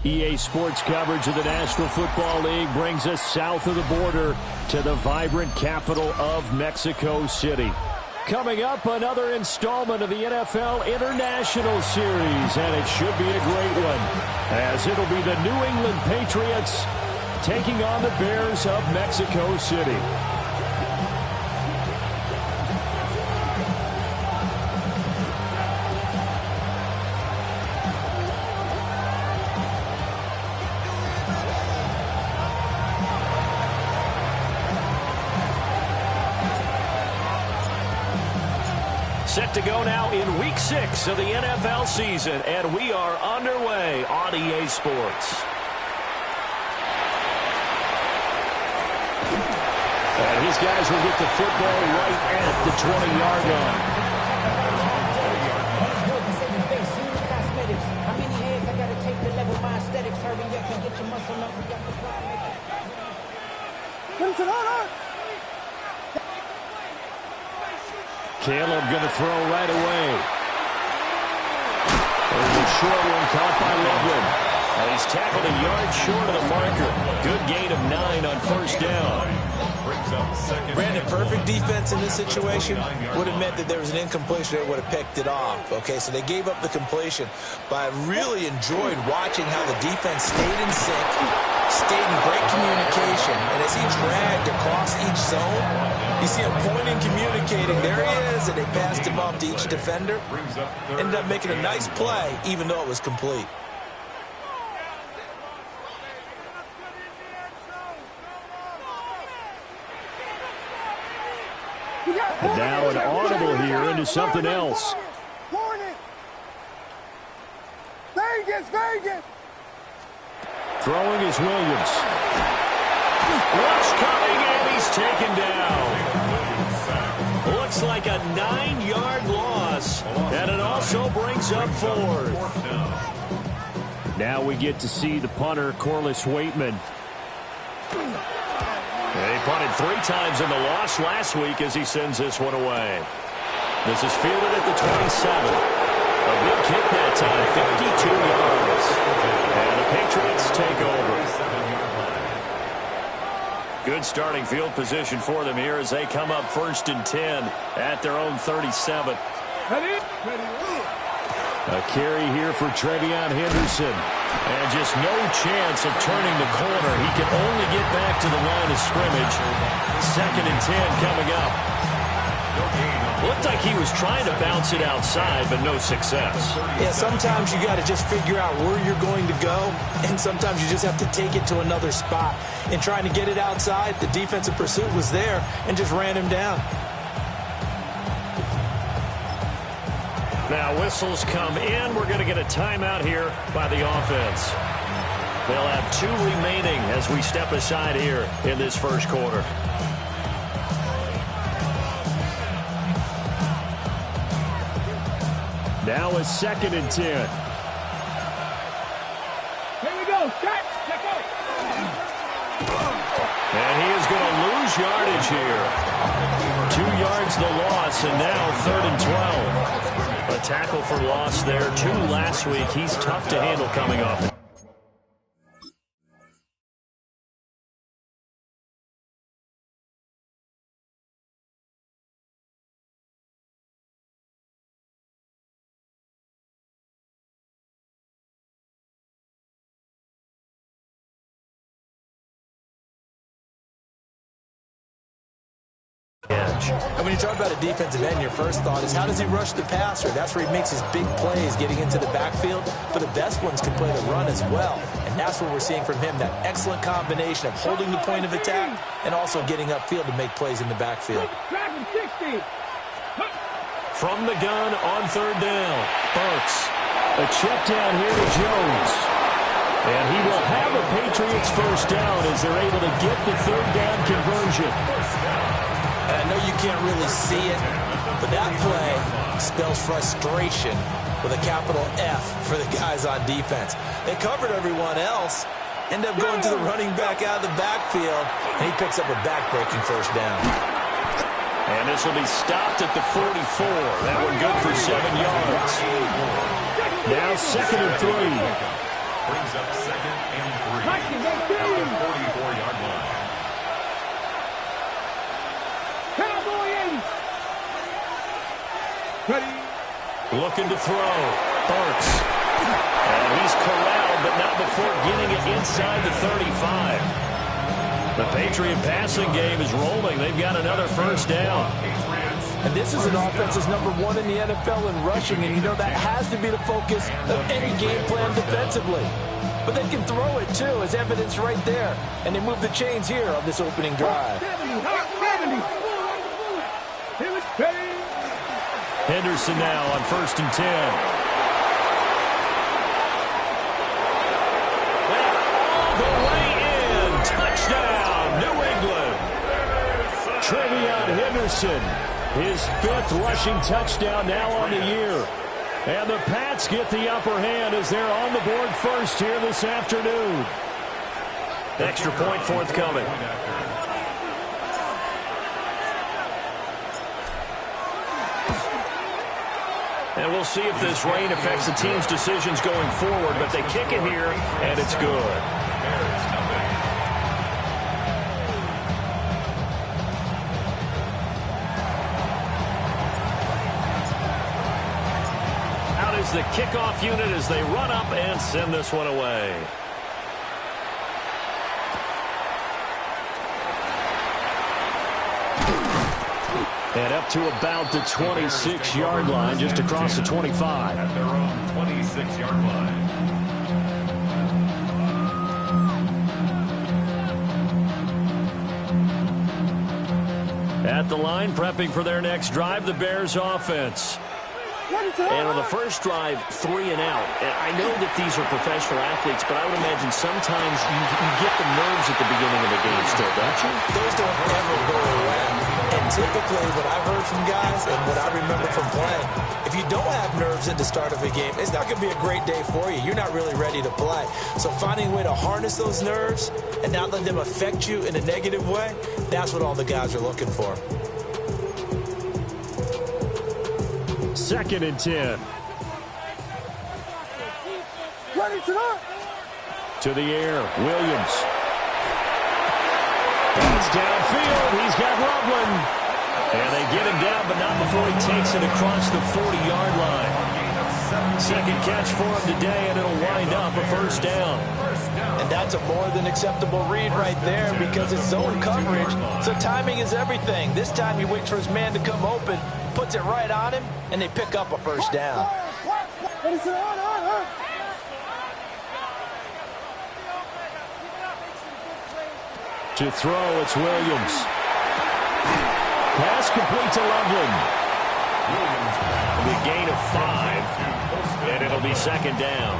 EA Sports coverage of the National Football League brings us south of the border to the vibrant capital of Mexico City. Coming up, another installment of the NFL International Series, and it should be a great one, as it'll be the New England Patriots taking on the Bears of Mexico City. Set to go now in Week 6 of the NFL season, and we are underway on EA Sports. And these guys will get the football right at the 20-yard line. How many heads I gotta take to level my aesthetics? Hurry up and get your muscle up. We got the Caleb going to throw right away. There's a short one caught by Loveland. And he's tackled a yard short of the marker. Good gain of 9 on first down. Brandon, perfect defense in this situation would have meant that there was an incompletion. They would have picked it off. Okay, so they gave up the completion. But I really enjoyed watching how the defense stayed in sync, stayed in great communication. And as he dragged across each zone, you see him pointing, communicating. There he is, and they passed him off to each defender. Ended up making a nice play, even though it was complete. And now an audible here into something else. Vegas! Throwing is Williams. Rush coming, and he's taken down. Looks like a 9-yard loss, and it also brings up 4th. Now we get to see the punter, Corliss Waitman. They punted 3 times in the loss last week as he sends this one away. This is fielded at the 27. A big kick that time, 52 yards. And the Patriots take over. Good starting field position for them here as they come up 1st and 10 at their own 37. A carry here for Trevion Henderson. And just no chance of turning the corner. He can only get back to the line of scrimmage. 2nd and 10 coming up. Looked like he was trying to bounce it outside, but no success. Yeah, sometimes you got to just figure out where you're going to go, and sometimes you just have to take it to another spot. In trying to get it outside, the defensive pursuit was there and just ran him down. Now whistles come in. We're going to get a timeout here by the offense. They'll have 2 remaining as we step aside here in this first quarter. Now a 2nd and 10. Here we go. Check out. And he is going to lose yardage here. 2 yards the loss, and now 3rd and 12. A tackle for loss there. 2 last week. He's tough to handle coming off. And when you talk about a defensive end, your first thought is how does he rush the passer? That's where he makes his big plays getting into the backfield. But the best ones can play the run as well. And that's what we're seeing from him, that excellent combination of holding the point of attack and also getting upfield to make plays in the backfield. From the gun on 3rd down, Burks. A check down here to Jones. And he will have a Patriots first down as they're able to get the 3rd down conversion. And I know you can't really see it, but that play spells frustration with a capital F for the guys on defense. They covered everyone else, end up going to the running back out of the backfield, and he picks up a back-breaking first down. And this will be stopped at the 44. That one good for 7 yards. Now 2nd and 3. Brings up 2nd and 3 at the 44-yard line. Cowboys! Ready? Looking to throw. Burks. And he's corralled, but not before getting it inside the 35. The Patriot passing game is rolling. They've got another first down. And this is an offense that's #1 in the NFL in rushing, and you know that has to be the focus of any game plan defensively. But they can throw it, too, as evidence right there. And they move the chains here on this opening drive. 70. Ready? Henderson now on 1st and 10. All the way in. Touchdown, New England. Trevion Henderson, his 5th rushing touchdown now on the year. And the Pats get the upper hand as they're on the board first here this afternoon. Extra point forthcoming. And we'll see if this rain affects the team's decisions going forward, but they kick it here, and it's good. Out is the kickoff unit as they run up and send this one away. And up to about the 26-yard line, just across the 25. At their own 26-yard line. At the line, prepping for their next drive, the Bears offense. And on the first drive, 3 and out. And I know that these are professional athletes, but I would imagine sometimes you get the nerves at the beginning of the game still, don't you? Those don't ever go away. And typically what I've heard from guys and what I remember from playing, if you don't have nerves at the start of a game, it's not going to be a great day for you. You're not really ready to play. So finding a way to harness those nerves and not let them affect you in a negative way, that's what all the guys are looking for. 2nd and 10. To the air, Williams. It's downfield. He's got Loveland. And they get him down, but not before he takes it across the 40-yard line. Second catch for him today, and it'll wind up a first down. And that's a more than acceptable read right there because it's zone coverage, so timing is everything. This time he waits for his man to come open, puts it right on him, and they pick up a first down. To throw, it's Williams. Pass complete to Loveland. The gain of 5, and it'll be second down.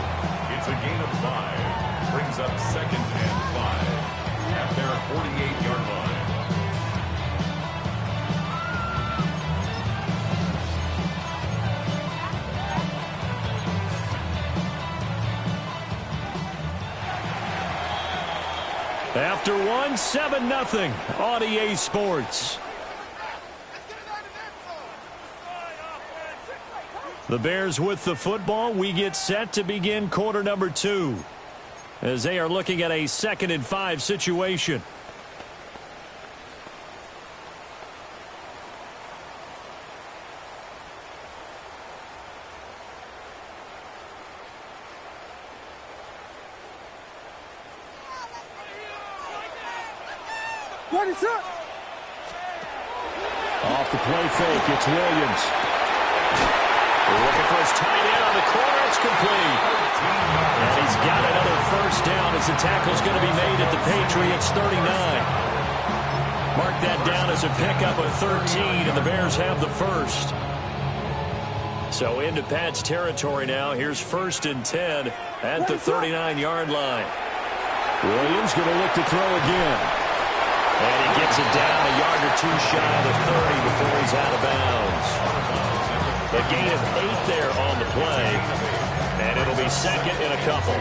It's a gain of 5. Brings up 2nd and 5 at their 48-yard line. After 7-0 on EA Sports. The Bears with the football. We get set to begin quarter number 2 as they are looking at a 2nd and 5 situation. Off the play fake, it's Williams. Looking for his tight end on the corner. It's complete. And he's got another first down as the tackle's going to be made at the Patriots 39. Mark that down as a pickup of 13, and the Bears have the first. So into Pat's territory now. Here's 1st and 10 at the 39-yard line. Williams going to look to throw again. And he gets it down a yard or 2 shy of the 30 before he's out of bounds. A gain of 8 there on the play. And it'll be second and a couple.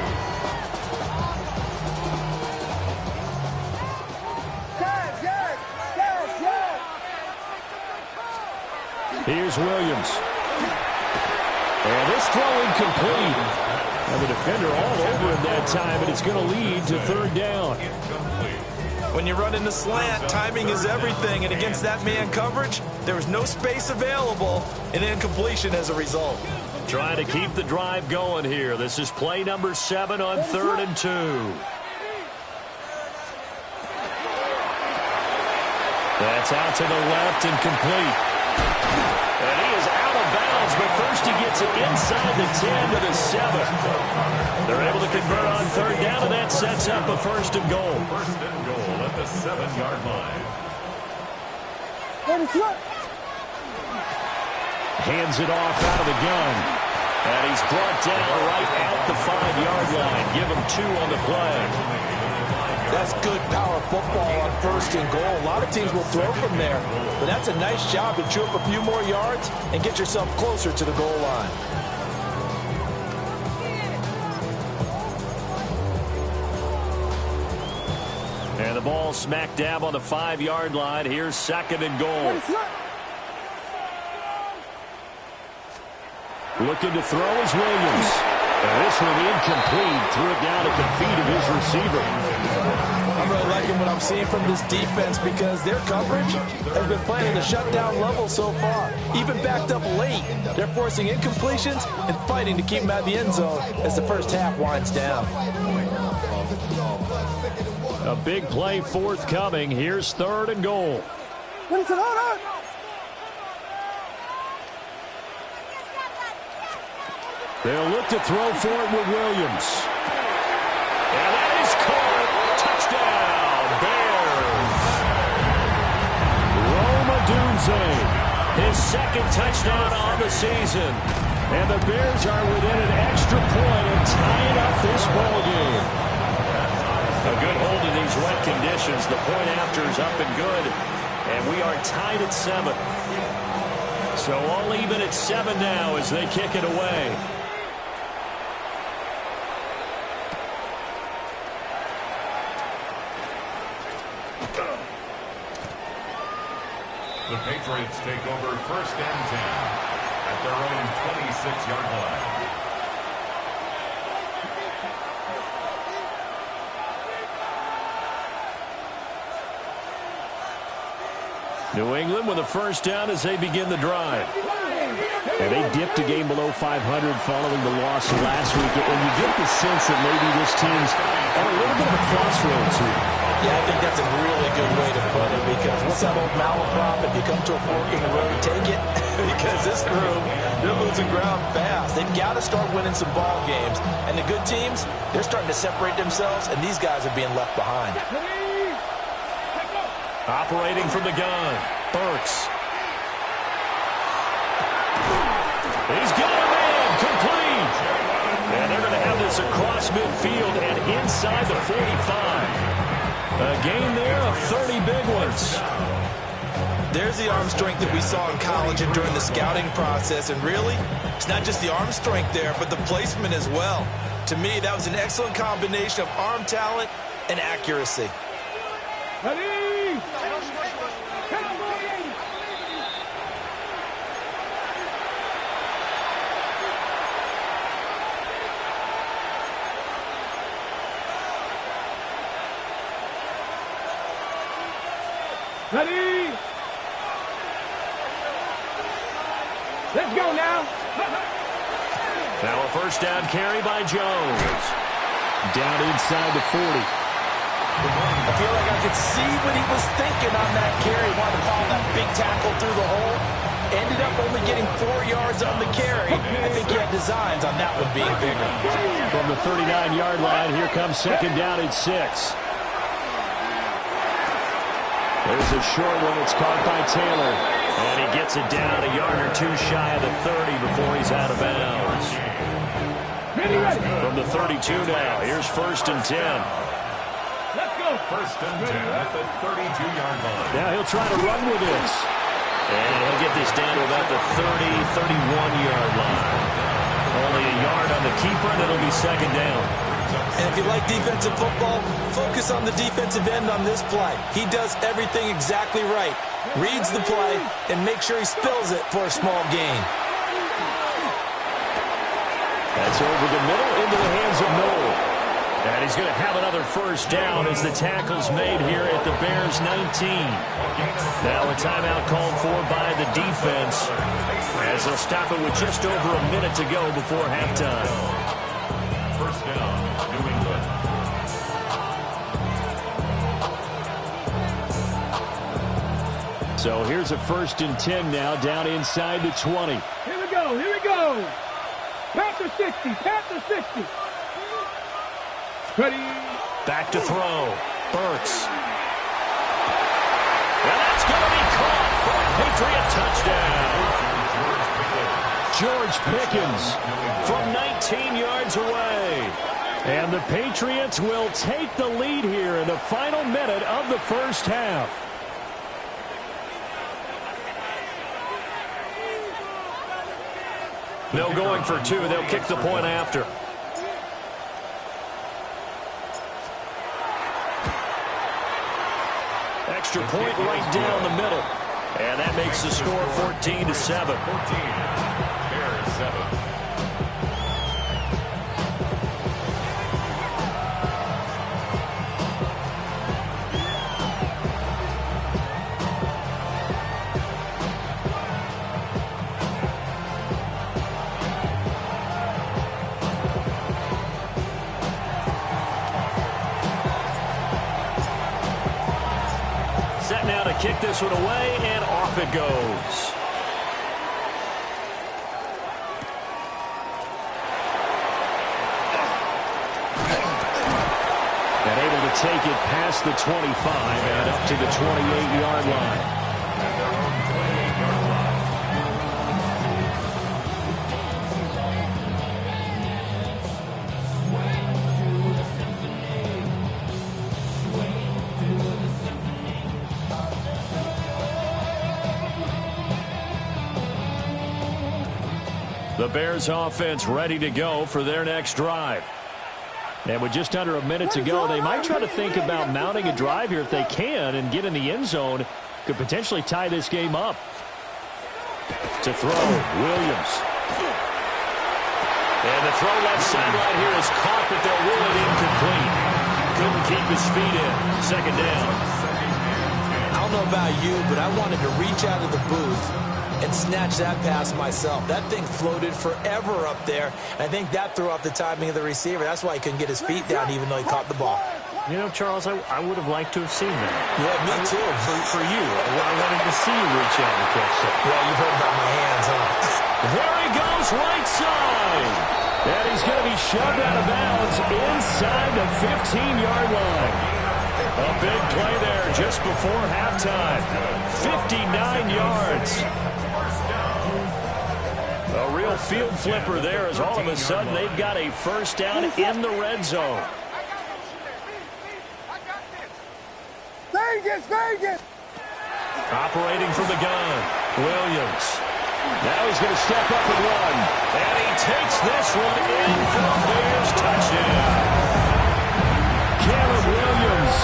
Here's Williams. And this throw incomplete. And the defender all over him that time, and it's going to lead to third down. When you run in the slant, timing is everything, and against that man coverage, there was no space available, and incompletion as a result. Trying to keep the drive going here. This is play number 7 on 3rd and 2. That's out to the left and complete. And he is out of bounds, but first he gets it inside the 10 to the 7. They're able to convert on third down, and that sets up a 1st and goal. 1st and goal at the 7-yard line. Hands it off out of the gun. And he's brought down right at the 5-yard line. Give him 2 on the play. That's good power football on 1st and goal. A lot of teams will throw from there. But that's a nice job to chew up a few more yards and get yourself closer to the goal line. And the ball smack dab on the 5-yard line. Here's 2nd and goal. Looking to throw is Williams. And this one incomplete. Threw it down at the feet of his receiver. I'm really liking what I'm seeing from this defense because their coverage has been playing at a shutdown level so far. Even backed up late, they're forcing incompletions and fighting to keep them out of the end zone as the first half winds down. A big play forthcoming. Here's 3rd and goal. They'll look to throw for it with Williams. And that is caught. Touchdown, Bears. Roma Dunze, his 2nd touchdown on the season. And the Bears are within an extra point of tying up this ball game. A good hold in these wet conditions. The point after is up and good. And we are tied at 7. So all even at 7 now as they kick it away. The Patriots take over 1st and 10 at their own 26-yard line. New England with a 1st down as they begin the drive. And they dipped a game below 500 following the loss last week. And you get the sense that maybe this team's at a little bit of a crossroads here. Yeah, I think that's a really good way to put it because what's that old malaprop? If you come to a fork in the road, take it. Because this group, they're losing ground fast. They've got to start winning some ball games. And the good teams, they're starting to separate themselves, and these guys are being left behind. Operating from the gun, Burks. He's got a man, complete. And they're going to have this across midfield and inside the 45. A game there of 30 big ones. There's the arm strength that we saw in college and during the scouting process. And really, it's not just the arm strength there, but the placement as well. To me, that was an excellent combination of arm talent and accuracy. Ready? Ready? Let's go now. Now a 1st down carry by Jones. Down inside the 40. I feel like I could see what he was thinking on that carry. Wanted to follow that big tackle through the hole. Ended up only getting 4 yards on the carry. I think he had designs on that one being bigger. From the 39-yard line, here comes 2nd down at 6. There's a short one. It's caught by Taylor. And he gets it down a yard or 2 shy of the 30 before he's out of bounds. From the 32 now, here's 1st and 10. Let's go. 1st and 10 at the 32-yard line. Now he'll try to run with this. And he'll get this down to about the 30, 31-yard line. Only a yard on the keeper, and it'll be 2nd down. And if you like defensive football, focus on the defensive end on this play. He does everything exactly right. Reads the play and makes sure he spills it for a small gain. That's over the middle into the hands of Noel. And he's going to have another first down as the tackle's made here at the Bears 19. Now a timeout called for by the defense as they'll stop it with just over a minute to go before halftime. First down, New England. So here's a 1st and 10 now down inside the 20. Here we go, here we go. Panther 60, Panther 60. Ready. Back to throw. Burks. And that's going to be caught for a Patriot touchdown. George Pickens from 19 yards away. And the Patriots will take the lead here in the final minute of the first half. No going for two. They'll kick the point after. Extra point right down the middle. And that makes the score 14-7. 14. Bears 7. Kick this one away, and off it goes. And able to take it past the 25 and up to the 28-yard line. At their own 28-yard line. The Bears offense ready to go for their next drive. And with just under a minute to go, they might try to think about mounting a drive here if they can and get in the end zone. Could potentially tie this game up. To throw, Williams. And the throw left sideline here is caught, but they'll rule it incomplete. Couldn't keep his feet in. Second down. I don't know about you, but I wanted to reach out of the booth and snatch that pass myself. That thing floated forever up there. I think that threw off the timing of the receiver. That's why he couldn't get his feet down even though he caught the ball. You know, Charles, I would have liked to have seen that. Yeah, me too. For you. I wanted to see you reach out and catch that. Yeah, you've heard about my hands, huh? There he goes, right side. And he's going to be shoved out of bounds inside the 15-yard line. A big play there just before halftime. 59 yards. A real field flipper there as all of a sudden they've got a first down in the red zone. Vegas! Operating from the gun, Williams. Now he's going to step up and run. And he takes this one in for a Bears touchdown. Caleb Williams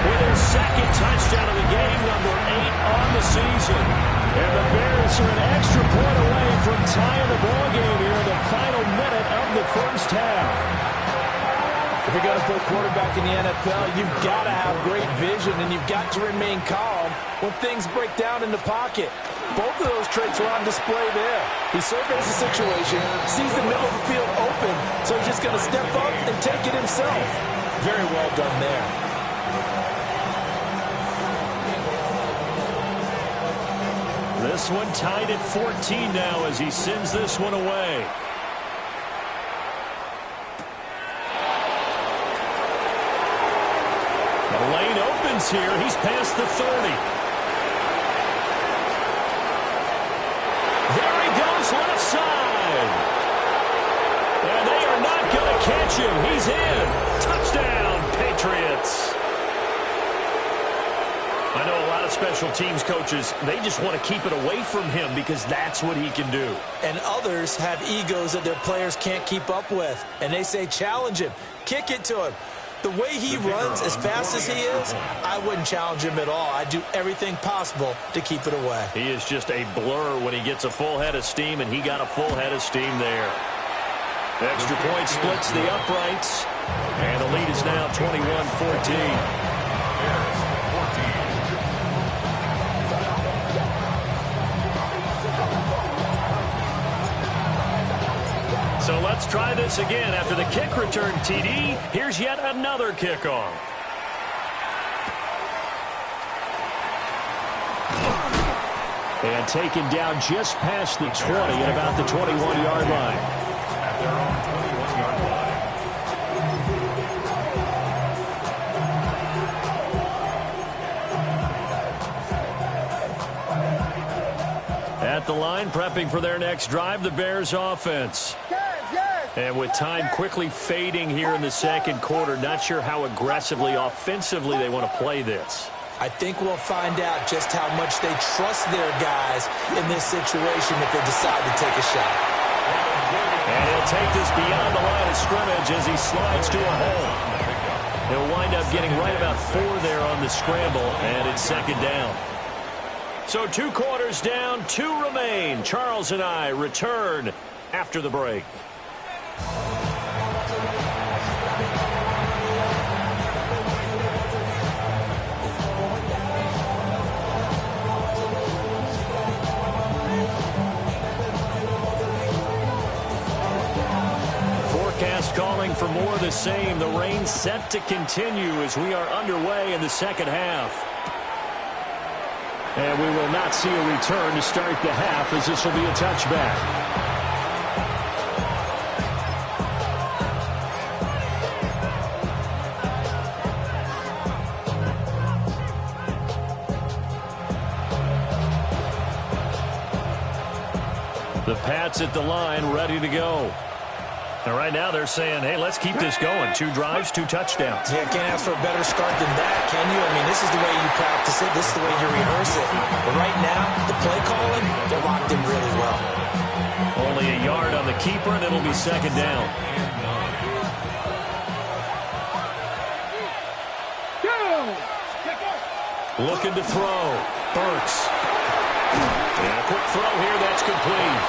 with his second touchdown of the game, number 8 on the season. And the Bears are an extra point away from tying the ballgame here in the final minute of the first half. If you're going to play quarterback in the NFL, you've got to have great vision, and you've got to remain calm when things break down in the pocket. Both of those traits are on display there. He surveys the situation, sees the middle of the field open, so he's just going to step up and take it himself. Very well done there. This one tied at 14 now as he sends this one away. The lane opens here. He's past the 30. There he goes, left side. And they are not going to catch him. He's in. Touchdown, Patriots. I know a lot of special teams coaches, they just want to keep it away from him because that's what he can do. And others have egos that their players can't keep up with. And they say, challenge him, kick it to him. The way he runs as fast as he is, I wouldn't challenge him at all. I'd do everything possible to keep it away. He is just a blur when he gets a full head of steam, and he got a full head of steam there. Extra point splits the uprights. And the lead is now 21-14. So let's try this again. After the kick return TD, here's yet another kickoff. And taken down just past the 20 at about the 21-yard line. At their own 21-yard line. At the line, prepping for their next drive, the Bears offense. And with time quickly fading here in the second quarter, not sure how aggressively, offensively they want to play this. I think we'll find out just how much they trust their guys in this situation if they decide to take a shot. And he'll take this beyond the line of scrimmage as he slides to a hole. He'll wind up getting right about 4 there on the scramble, and it's second down. So 2 quarters down, 2 remain. Charles and I return after the break. Calling for more of the same. The rain set to continue as we are underway in the second half. And we will not see a return to start the half as this will be a touchback. The Pats at the line ready to go. And right now they're saying, hey, let's keep this going. 2 drives, 2 touchdowns. Yeah, can't ask for a better start than that, can you? I mean, this is the way you practice it. This is the way you rehearse it. But right now, the play calling, they're locked in really well. Only a yard on the keeper, and it'll be second down. Looking to throw. Burks. And a quick throw here, that's complete.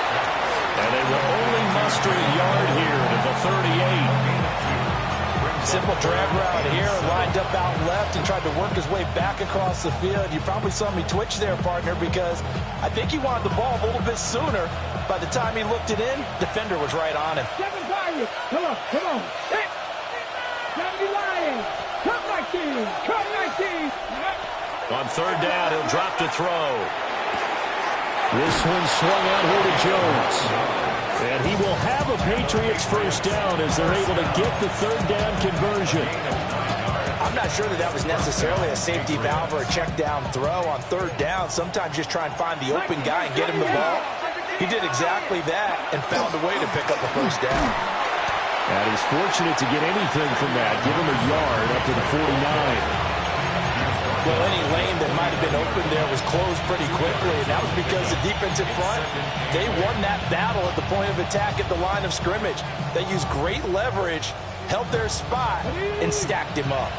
And they will only muster a yard here to the 38. Simple drag route here, lined up out left and tried to work his way back across the field. You probably saw me twitch there, partner, because I think he wanted the ball a little bit sooner. By the time he looked it in, defender was right on him. Come on. Hey. 79. Come 19. On third down, he'll drop to throw. This one swung out here to Jones. And he will have a Patriots first down as they're able to get the third down conversion. I'm not sure that was necessarily a safety valve or a check down throw on third down. Sometimes just try and find the open guy and get him the ball. He did exactly that and found a way to pick up a first down. And he's fortunate to get anything from that. Give him a yard up to the 49. Well, any lane that might have been open there was closed pretty quickly, and that was because the defensive front, they won that battle at the point of attack at the line of scrimmage. They used great leverage, held their spot, and stacked him up.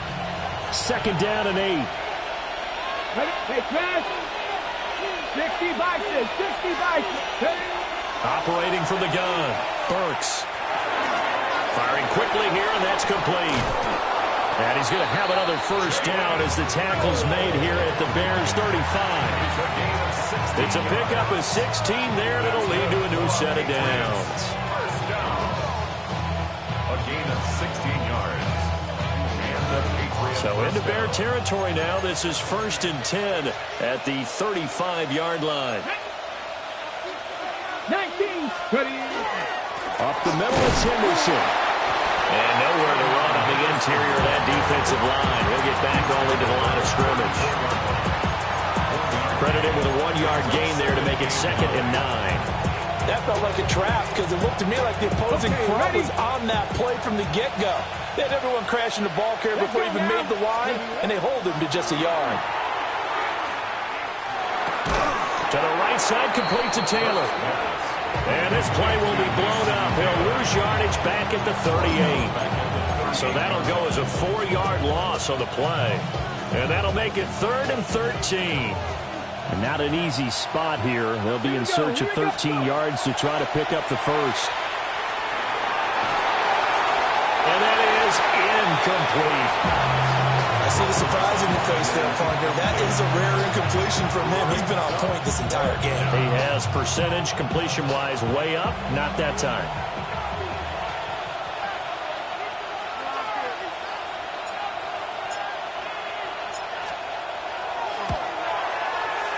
Second down and 8. Hey, Chris. 60 bikes. Operating from the gun, Burks. Firing quickly here, and that's complete. And he's going to have another first down as the tackle's made here at the Bears 35. It's a pickup of 16 there, and it'll lead to a new set of downs. First down. A gain of 16 yards. And the Patriots So into Bear territory now. This is 1st and 10 at the 35-yard line. 19. Up the middle, it's Henderson. And nowhere to run on the interior of that defensive line. He'll get back only to the line of scrimmage. Credited with a 1-yard gain there to make it 2nd and 9. That felt like a trap because it looked to me like the opposing front was on that play from the get-go. They had everyone crashing the ball carrier before he even made the line, and they hold him to just a yard. To the right side, complete to Taylor. And this play will be blown up. He'll lose yardage back at the 38. So that'll go as a 4-yard loss on the play. And that'll make it 3rd and 13. And not an easy spot here. They'll be in search of 13 yards to try to pick up the first. Incomplete. I see the surprise in your face there, partner. That is a rare incompletion from him. He's been on point this entire game. He has percentage completion-wise way up. Not that time.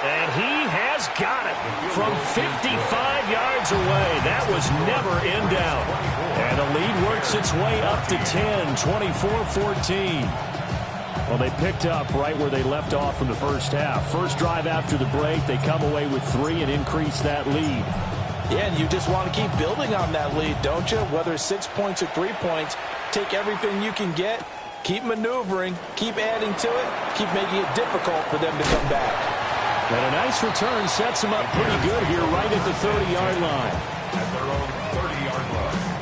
And he has got it from 55 yards away. That was never in doubt. And the lead works its way up to 10, 24-14. Well, they picked up right where they left off from the first half. First drive after the break, they come away with 3 and increase that lead. Yeah, and you just want to keep building on that lead, don't you? Whether it's 6 points or 3 points, take everything you can get, keep maneuvering, keep adding to it, keep making it difficult for them to come back. And a nice return sets them up pretty good here right at the 30-yard line. At their own 30-yard line.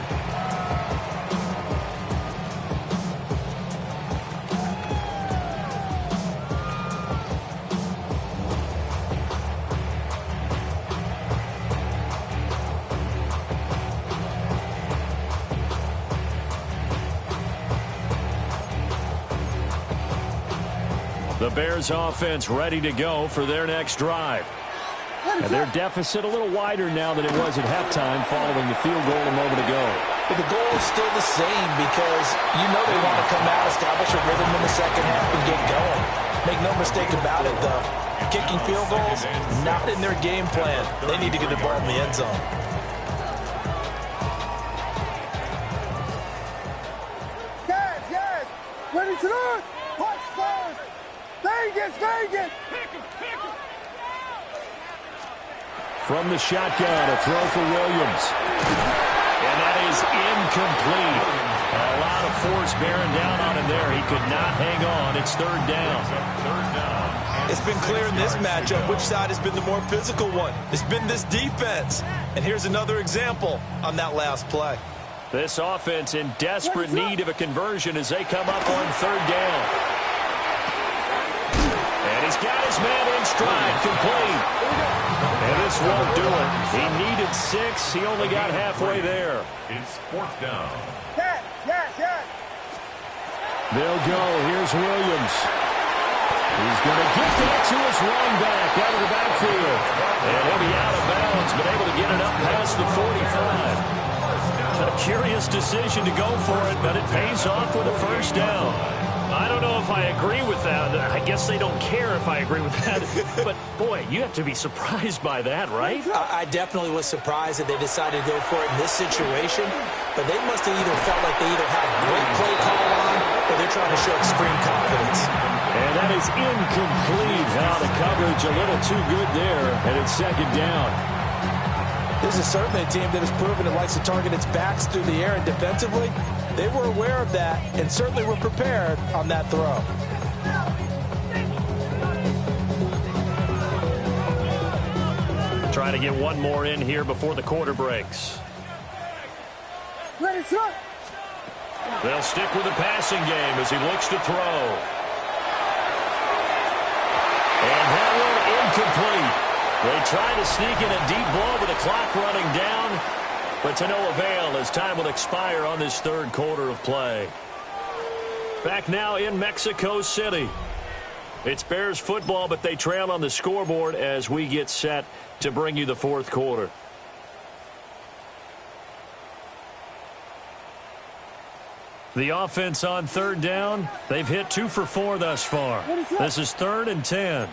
The Bears offense ready to go for their next drive. And their deficit a little wider now than it was at halftime following the field goal a moment ago. But the goal is still the same because you know they want to come out, establish a rhythm in the second half, and get going. Make no mistake about it, though. Kicking field goals, not in their game plan. They need to get the ball in the end zone. Guys, ready to run. Touchdown. Vegas. From the shotgun, a throw for Williams. And that is incomplete. A lot of force bearing down on him there. He could not hang on. It's third down. It's been clear in this matchup which side has been the more physical one. It's been this defense. And here's another example on that last play. This offense in desperate need of a conversion as they come up on third down. And he's got his man in stride, complete. And this won't do it. He needed 6. He only got halfway there. It's fourth down. Yes. They'll go. Here's Williams. He's going to get that to his run back out of the backfield. And he'll be out of bounds, but able to get it up past the 45. A curious decision to go for it, but it pays off with a first down. I don't know if I agree with that. I guess they don't care if I agree with that. But, boy, you have to be surprised by that, right? I definitely was surprised that they decided to go for it in this situation. But they must have either felt like they either had a great play call on or they're trying to show extreme confidence. And that is incomplete. Now the coverage a little too good there, and it's second down. This is certainly a team that has proven it likes to target its backs through the air, and defensively, they were aware of that and certainly were prepared on that throw. Trying to get one more in here before the quarter breaks. Ready, set. They'll stick with the passing game as he looks to throw. And that one incomplete. They try to sneak in a deep ball with the clock running down, but to no avail as time will expire on this third quarter of play. Back now in Mexico City. It's Bears football, but they trail on the scoreboard as we get set to bring you the fourth quarter. The offense on third down, they've hit 2 for 4 thus far. This is 3rd and 10.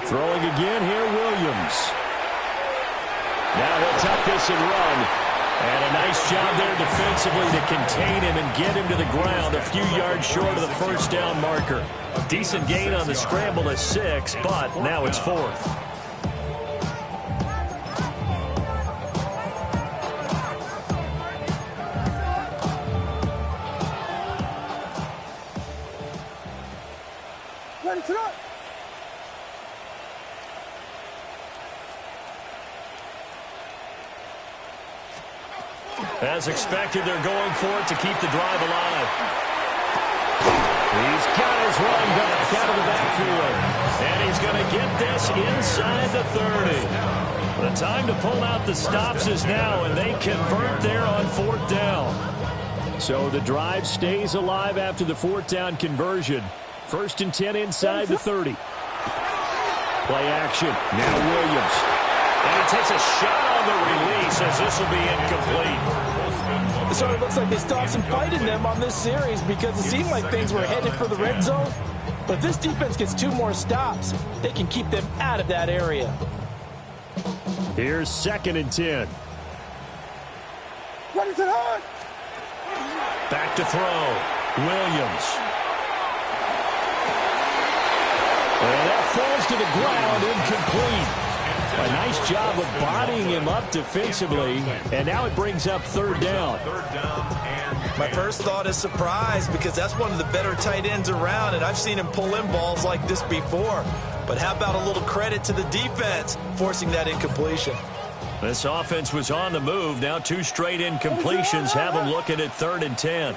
Throwing again here, Williams. Now he'll tuck this and run. And a nice job there defensively to contain him and get him to the ground a few yards short of the first down marker. Decent gain on the scramble at 6, but now it's 4th. Ready, set. As expected, they're going for it to keep the drive alive. He's got his run back out of the backfield. And he's going to get this inside the 30. The time to pull out the stops is now, and they convert there on 4th down. So the drive stays alive after the 4th down conversion. 1st and 10 inside the 30. Play action. Now Williams. And he takes a shot on the release as this will be incomplete. It sort of looks like they still have some fight in them on this series because it seemed like things were headed for the red zone. But if this defense gets 2 more stops, they can keep them out of that area. Here's 2nd and 10. What is it on? Back to throw. Williams. And that falls to the ground, incomplete. A nice job of bodying him up defensively, and now it brings up 3rd down. My first thought is surprise because that's one of the better tight ends around, and I've seen him pull in balls like this before. But how about a little credit to the defense forcing that incompletion? This offense was on the move. Now 2 straight incompletions have them looking at 3rd and 10.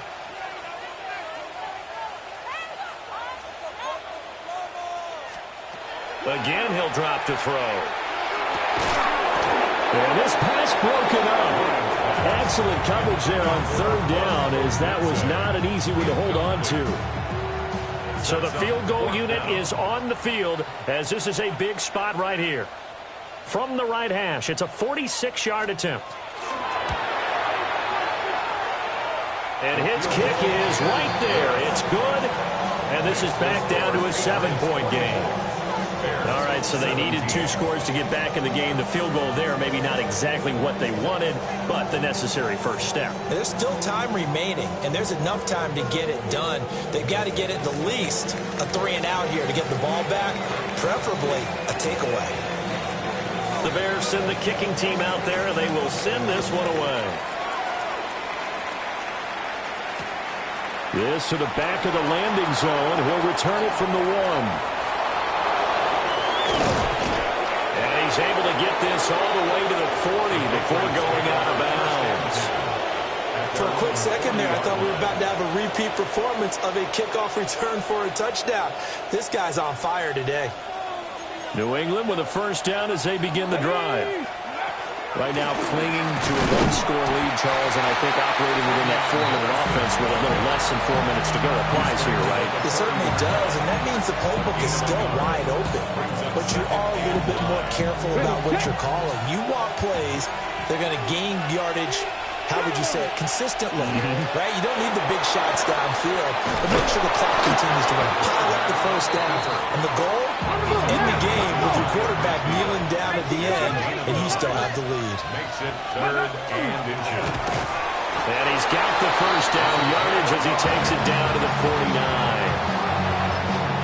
Again, he'll drop to throw. And this pass broken up. Excellent coverage there on 3rd down, as that was not an easy one to hold on to. So the field goal unit is on the field, as this is a big spot right here. From the right hash, it's a 46-yard attempt. And his kick is right there. It's good. And this is back down to a 7-point game. All right, so they needed 2 scores to get back in the game. The field goal there, maybe not exactly what they wanted, but the necessary first step. There's still time remaining, and there's enough time to get it done. They've got to get it the least a 3-and-out here to get the ball back, preferably a takeaway. The Bears send the kicking team out there, and they will send this one away. This to the back of the landing zone. He'll return it from the 1. And he's able to get this all the way to the 40 before going out of bounds. For a quick second there, I thought we were about to have a repeat performance of a kickoff return for a touchdown. This guy's on fire today. New England with a first down as they begin the drive. Right now clinging to a 1-score lead, Charles, and I think operating within that 4-minute offense with a little less than 4 minutes to go applies here, right? It certainly does, and that means the playbook is still wide open. But you are a little bit more careful about what you're calling. You want plays that are going to gain yardage, how would you say it, consistently, right? You don't need the big shots downfield, but make sure the clock continues to run. Pile up the first down. And the goal, in the game with your quarterback kneeling down at the end, and you still have the lead. Makes it 3rd and inches. And he's got the first down yardage as he takes it down to the 49.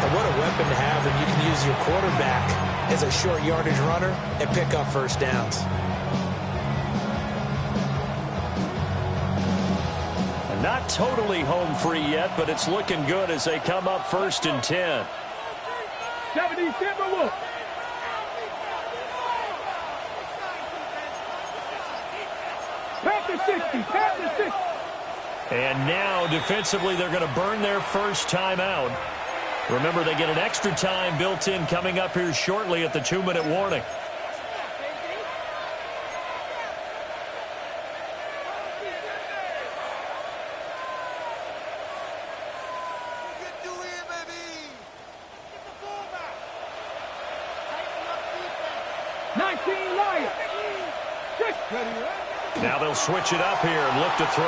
And what a weapon to have when you can use your quarterback as a short yardage runner and pick up first downs. Not totally home free yet, but it's looking good as they come up 1st and 10. 70 Timberwolves. Pass to 60. Pass to 60. And now defensively they're going to burn their first timeout. Remember, they get an extra time built in coming up here shortly at the 2-minute warning. Now they'll switch it up here and look to throw.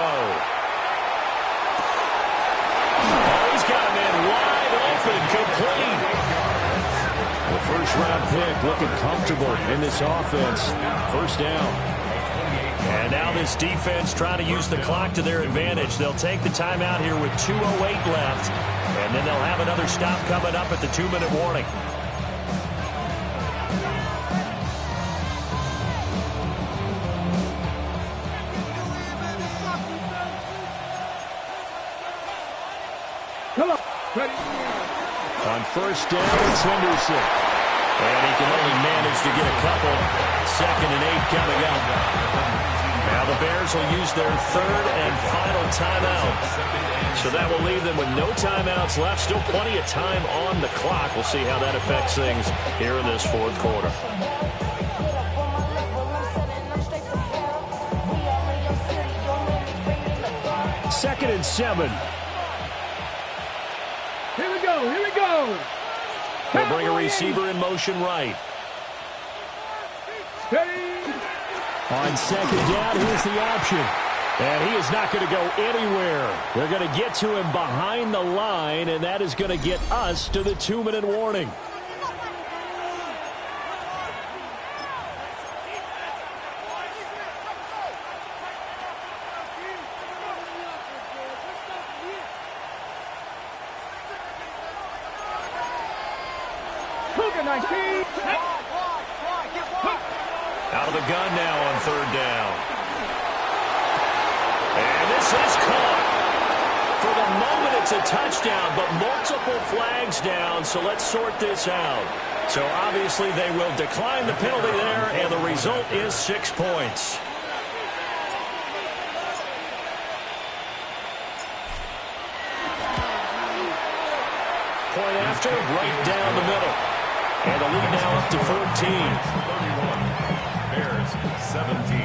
Oh, he's got him in wide open, complete. The first-round pick looking comfortable in this offense. First down. And now this defense trying to use the clock to their advantage. They'll take the timeout here with 2:08 left, and then they'll have another stop coming up at the 2-minute warning. On first down, it's Henderson. And he can only manage to get a couple. 2nd and 8 coming up. Now the Bears will use their third and final timeout. So that will leave them with no timeouts left. Still plenty of time on the clock. We'll see how that affects things here in this fourth quarter. Second and 7. Here we go. Here we go. They'll bring a receiver in motion right. On second down, here's the option. And he is not going to go anywhere. They're going to get to him behind the line, and that is going to get us to the 2-minute warning. Out of the gun now on third down. And this is caught. For the moment, it's a touchdown, but multiple flags down, so let's sort this out. So obviously they will decline the penalty there, and the result is 6 points. Point after, right down the middle. And the lead now up to 14. 31. Bears 17.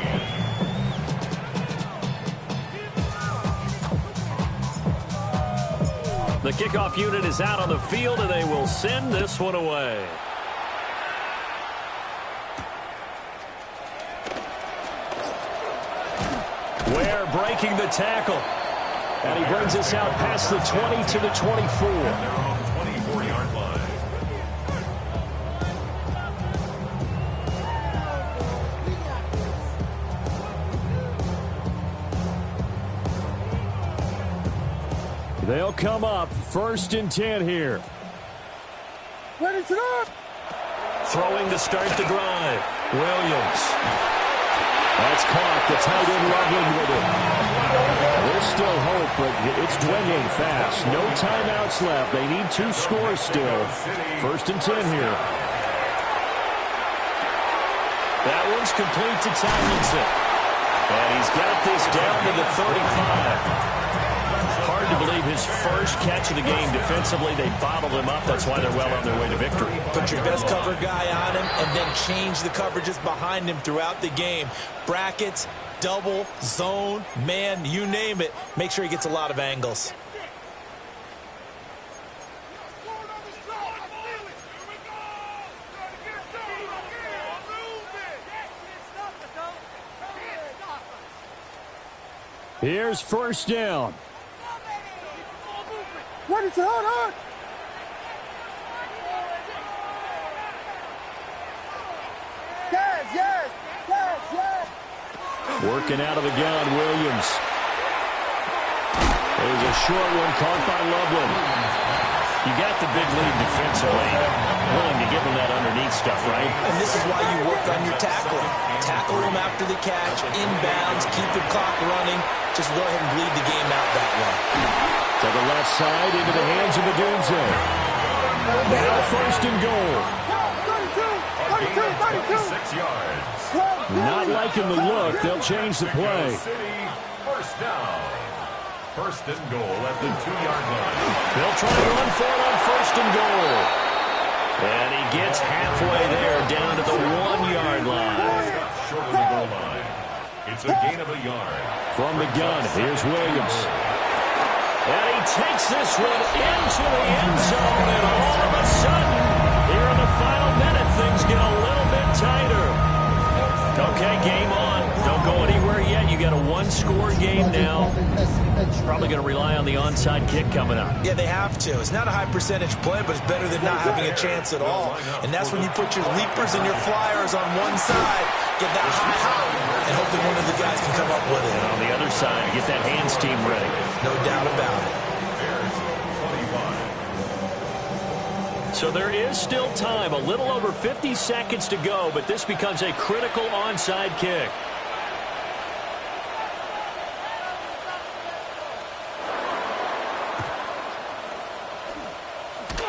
The kickoff unit is out on the field, and they will send this one away. Ware breaking the tackle. And he brings us out past the 20 to the 24. Their own 24-yard line. They'll come up first and 10 here. Ready, set up. Throwing to start the drive. Williams. That's caught. The tight end Loveland with it. There's still hope, but it's dwindling fast. No timeouts left. They need 2 scores still. First and 10 here. That one's complete to Tomlinson. And he's got this down to the 35. Hard to believe his first catch of the game defensively. They bottled him up. That's why they're well on their way to victory. Put your best cover guy on him and then change the coverages behind him throughout the game. Brackets, double, zone, man, you name it. Make sure he gets a lot of angles. Here's first down. What is it? Hold on. Yes. Working out of the gun, Williams. There's a short one caught by Loveland. You got the big lead defensively. Willing to give him that underneath stuff, right? And this is why you work on your tackling. Tackle him after the catch, inbounds, keep the clock running. Just go ahead and bleed the game out that way. To the left side, into the hands of Adunze. Now first and goal. 6 yards. Not liking the look. They'll change the play. First down. First and goal at the 2-yard line. They'll try to run for it on first and goal. And he gets halfway there, down to the 1-yard line. Short of the goal line. It's a gain of a yard. From the gun, here's Williams. And he takes this one into the end zone, and all of a sudden, here in the final minute, things get a little bit tighter. Okay, game on. Don't go anywhere yet. You got a 1-score game now. Probably going to rely on the onside kick coming up. Yeah, they have to. It's not a high percentage play, but it's better than not having a chance at all. And that's when you put your leapers and your flyers on one side, get that high, and hope that one of the guys can come up with it. And on the other side, get that hands team ready. No doubt about it. Bears 25. So there is still time, a little over 50 seconds to go, but this becomes a critical onside kick.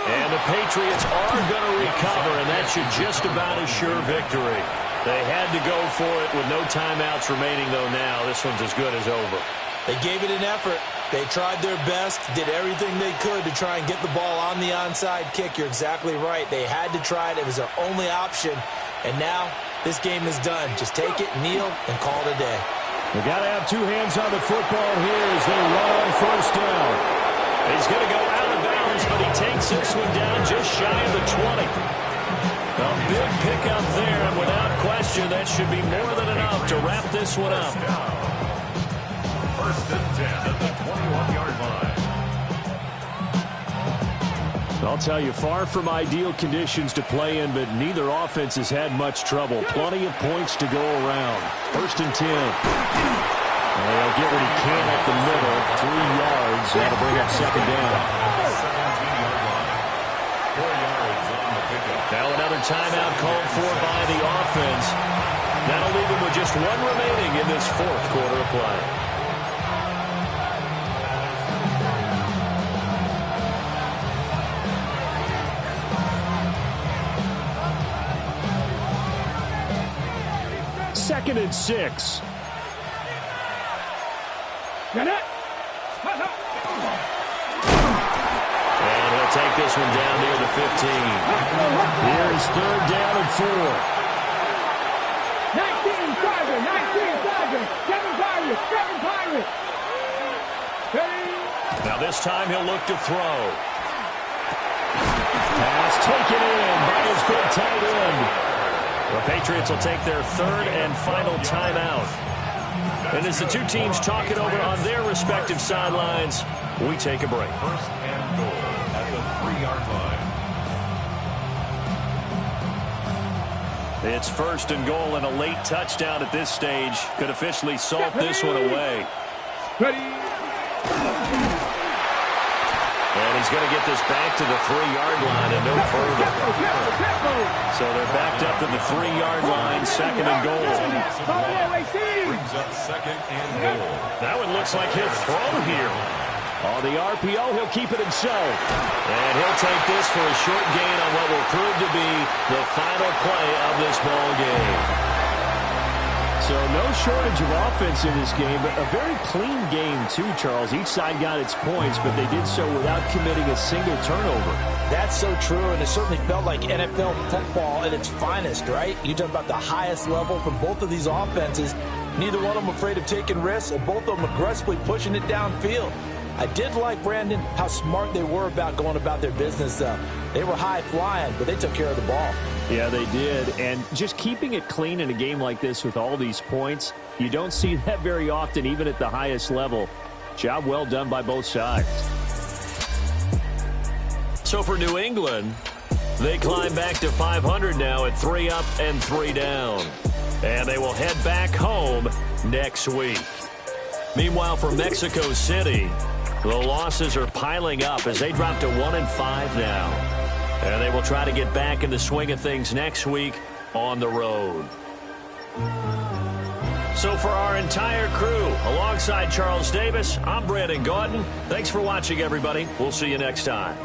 And the Patriots are going to recover, and that should just about assure victory. They had to go for it with no timeouts remaining, though. Now this one's as good as over. They gave it an effort. They tried their best, did everything they could to try and get the ball on the onside kick. You're exactly right. They had to try it. It was their only option. And now this game is done. Just take it, kneel, and call it a day. We got to have two hands on the football here as they run on first down. He's going to go out of bounds, but he takes this one down just shy of the 20. A big pickup there, and without question, that should be more than enough to wrap this one up. First and 10 at the 21-yard line. I'll tell you, far from ideal conditions to play in, but neither offense has had much trouble. Plenty of points to go around. First and 10. They'll get what he can at the middle. 3 yards. That'll bring up second down. 17-yard line. 4 yards on the pickup. Now another timeout called for by the offense. That'll leave him with just one remaining in this fourth quarter of play. Second and 6. And he'll take this one down near the 15. Here's third down and 4. 19 Tigers, 19 Tigers, 7 Pirates, 7 Pirates. Now this time he'll look to throw. Pass taken in by his big tight end. The Patriots will take their third and final timeout. And as the two teams talk it over on their respective sidelines, we take a break. First and goal at the 3-yard line. It's first and goal, and a late touchdown at this stage could officially salt this one away. Ready. And he's going to get this back to the 3-yard line and no further. So they're backed up to the 3-yard line, second and goal. Brings up second and goal. That one looks like he'll throw here. On the RPO, he'll keep it himself. And he'll take this for a short gain on what will prove to be the final play of this ball game. So no shortage of offense in this game, but a very clean game too, Charles. Each side got its points, but they did so without committing a single turnover. That's so true, and it certainly felt like NFL football at its finest, right? You talk about the highest level from both of these offenses. Neither one of them afraid of taking risks, and both of them aggressively pushing it downfield. I did like, Brandon, how smart they were about going about their business, though. They were high-flying, but they took care of the ball. Yeah, they did. And just keeping it clean in a game like this with all these points, you don't see that very often, even at the highest level. Job well done by both sides. So for New England, they climb back to 500 now at 3 up and 3 down. And they will head back home next week. Meanwhile, for Mexico City, the losses are piling up as they drop to 1-5 now. And they will try to get back in the swing of things next week on the road. So for our entire crew, alongside Charles Davis, I'm Brandon Gaudin. Thanks for watching, everybody. We'll see you next time.